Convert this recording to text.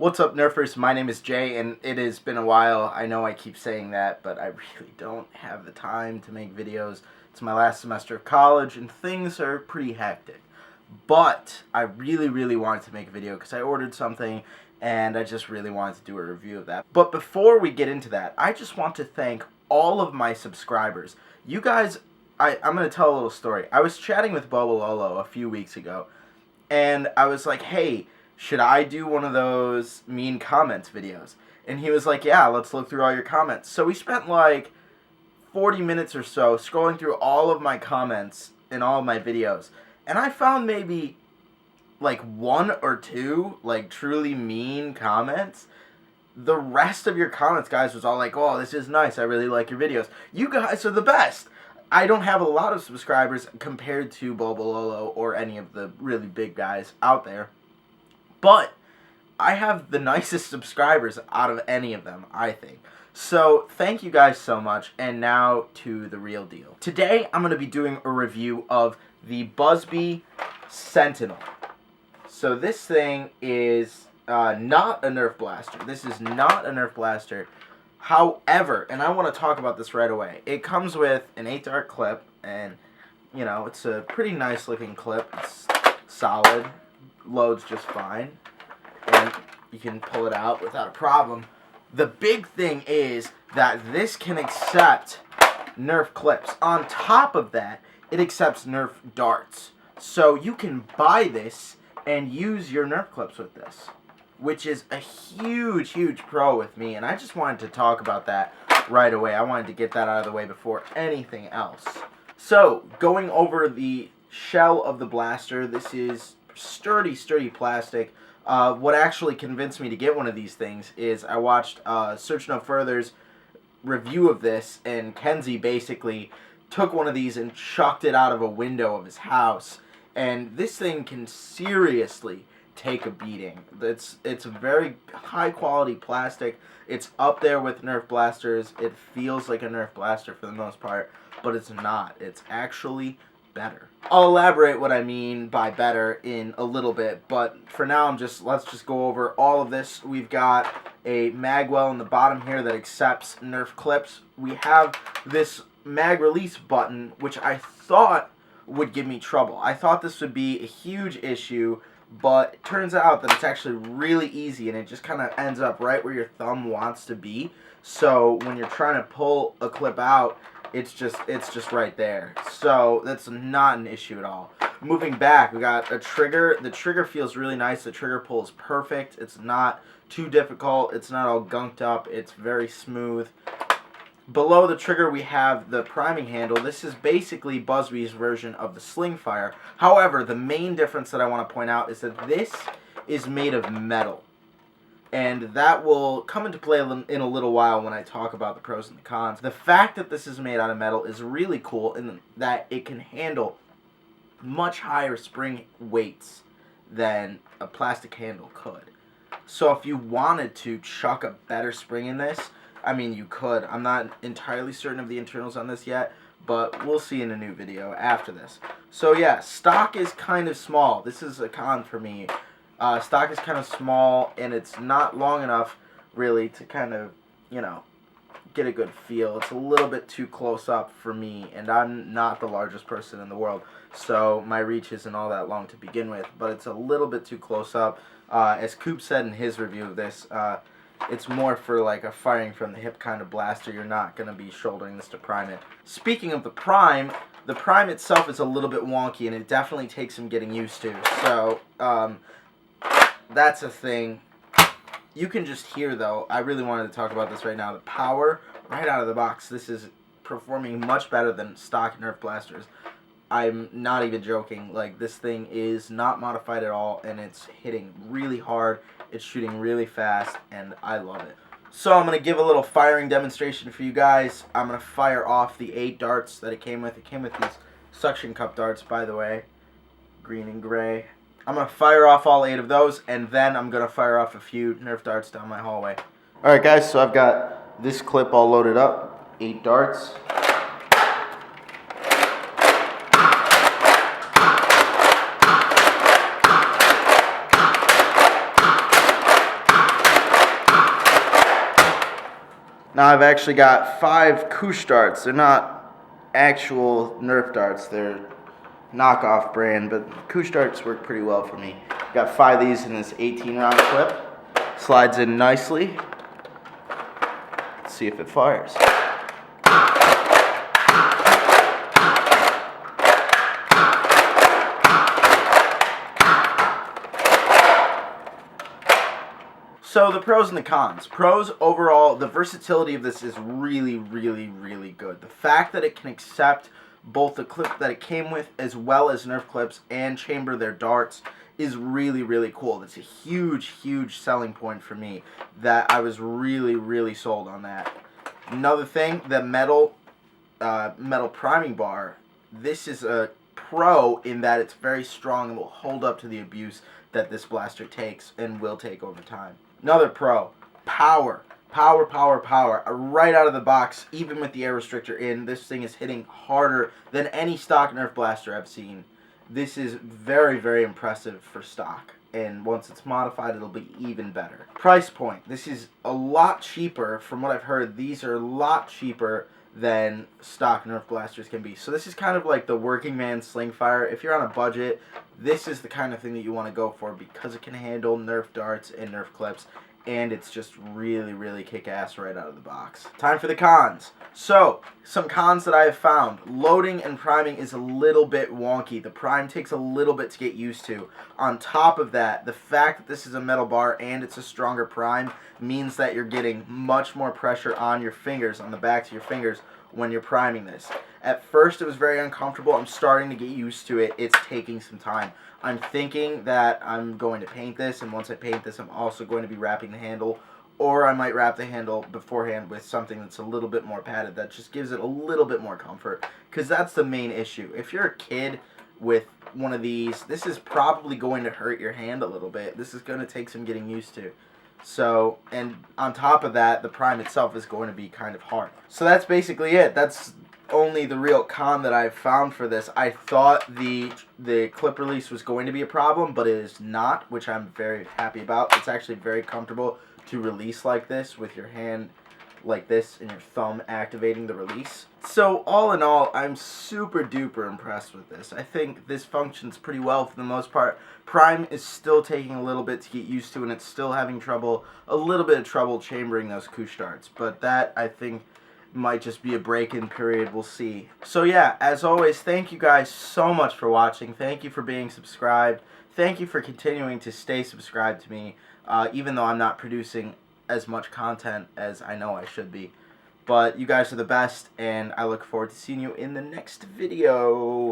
What's up, Nerfers? My name is Jay, and it has been a while. I know I keep saying that, but I really don't have the time to make videos. It's my last semester of college, and things are pretty hectic. But I really wanted to make a video because I ordered something, and I just really wanted to do a review of that. But before we get into that, I just want to thank all of my subscribers. You guys, I'm going to tell a little story. I was chatting with Bobololo a few weeks ago, and I was like, hey, should I do one of those mean comments videos? And he was like, yeah, let's look through all your comments. So we spent like 40 minutes or so scrolling through all of my comments in all of my videos. And I found maybe like one or two like truly mean comments. The rest of your comments, guys, was all like, oh, this is nice. I really like your videos. You guys are the best. I don't have a lot of subscribers compared to Bobololo or any of the really big guys out there. But I have the nicest subscribers out of any of them, I think. So thank you guys so much, and now to the real deal. Today I'm going to be doing a review of the Buzby Sentinel. So this thing is not a Nerf blaster. This is not a Nerf blaster. However, and I want to talk about this right away, it comes with an 8-dart clip, and, you know, it's a pretty nice looking clip. It's solid. Loads just fine, and you can pull it out without a problem. The big thing is that this can accept Nerf clips. On top of that, it accepts Nerf darts. So you can buy this and use your Nerf clips with this, which is a huge pro with me, and I just wanted to talk about that right away. I wanted to get that out of the way before anything else. So, going over the shell of the blaster, this is sturdy plastic. What actually convinced me to get one of these things is I watched Search No Further's review of this, and Kenzie basically took one of these and chucked it out of a window of his house. And this thing can seriously take a beating. It's very high quality plastic. It's up there with Nerf blasters. It feels like a Nerf blaster for the most part, but it's not. It's actually better. I'll elaborate what I mean by better in a little bit, but for now let's just go over all of this. We've got a mag well in the bottom here that accepts Nerf clips. We have this mag release button, which I thought would give me trouble. I thought this would be a huge issue, but it turns out that it's actually really easy, and it just kind of ends up right where your thumb wants to be. So when you're trying to pull a clip out, it's just right there. So that's not an issue at all. Moving back, we got a trigger. The trigger feels really nice. The trigger pull is perfect. It's not too difficult. It's not all gunked up. It's very smooth. Below the trigger, we have the priming handle. This is basically Buzby's version of the sling fire. However, the main difference that I want to point out is that this is made of metal. And that will come into play in a little while when I talk about the pros and the cons. The fact that this is made out of metal is really cool in that it can handle much higher spring weights than a plastic handle could. So if you wanted to chuck a better spring in this, I mean, you could. I'm not entirely certain of the internals on this yet, but we'll see in a new video after this. So yeah, stock is kind of small. This is a con for me. Stock is kind of small, and it's not long enough, really, to kind of, you know, get a good feel. It's a little bit too close up for me, and I'm not the largest person in the world, so my reach isn't all that long to begin with, but it's a little bit too close up. As Coop said in his review of this, it's more for like a firing from the hip kind of blaster. You're not going to be shouldering this to prime it. Speaking of the prime itself is a little bit wonky, and it definitely takes some getting used to. So, that's a thing. You can just hear, though, I really wanted to talk about this right now, the power right out of the box. This is performing much better than stock Nerf blasters. I'm not even joking. Like, this thing is not modified at all, and it's hitting really hard. It's shooting really fast, and I love it. So I'm going to give a little firing demonstration for you guys. I'm going to fire off the 8 darts that it came with. It came with these suction cup darts, by the way, green and gray. I'm going to fire off all 8 of those, and then I'm going to fire off a few Nerf darts down my hallway. Alright guys, so I've got this clip all loaded up, 8 darts. Now I've actually got 5 Koosh darts. They're not actual Nerf darts. They're knockoff brand, but Koosh darts work pretty well for me. Got 5 of these in this 18 round clip. Slides in nicely. Let's see if it fires. So the pros and the cons. Pros, overall, the versatility of this is really, really, really good. The fact that it can accept both the clip that it came with as well as Nerf clips and chamber their darts is really, really cool. That's a huge, huge selling point for me that I was really, really sold on that. Another thing, the metal priming bar. This is a pro in that it's very strong and will hold up to the abuse that this blaster takes and will take over time. Another pro, power. Power, power, power. Right out of the box, even with the air restrictor in, this thing is hitting harder than any stock Nerf blaster I've seen. This is very, very impressive for stock. And once it's modified, it'll be even better. Price point. This is a lot cheaper. From what I've heard, these are a lot cheaper than stock Nerf blasters can be. So this is kind of like the working man sling fire. If you're on a budget, this is the kind of thing that you want to go for because it can handle Nerf darts and Nerf clips, and it's just really, really kick-ass right out of the box. Time for the cons. So, some cons that I have found. Loading and priming is a little bit wonky. The prime takes a little bit to get used to. On top of that, the fact that this is a metal bar and it's a stronger prime means that you're getting much more pressure on your fingers, on the backs of your fingers, when you're priming this. At first, it was very uncomfortable. I'm starting to get used to it. It's taking some time. I'm thinking that I'm going to paint this, and once I paint this, I'm also going to be wrapping the handle, or I might wrap the handle beforehand with something that's a little bit more padded that just gives it a little bit more comfort, because that's the main issue. If you're a kid with one of these, this is probably going to hurt your hand a little bit. This is going to take some getting used to. So, and on top of that, the prime itself is going to be kind of hard. So that's basically it. That's only the real con that I've found for this. I thought the clip release was going to be a problem, but it is not, which I'm very happy about. It's actually very comfortable to release like this with your hand like this and your thumb activating the release. So all in all, I'm super duper impressed with this. I think this functions pretty well for the most part. Prime is still taking a little bit to get used to, and it's still having a little bit of trouble chambering those Koosh darts, but that, I think, might just be a break-in period. We'll see. So yeah, as always, thank you guys so much for watching. Thank you for being subscribed. Thank you for continuing to stay subscribed to me, even though I'm not producing as much content as I know I should be. But you guys are the best, and I look forward to seeing you in the next video.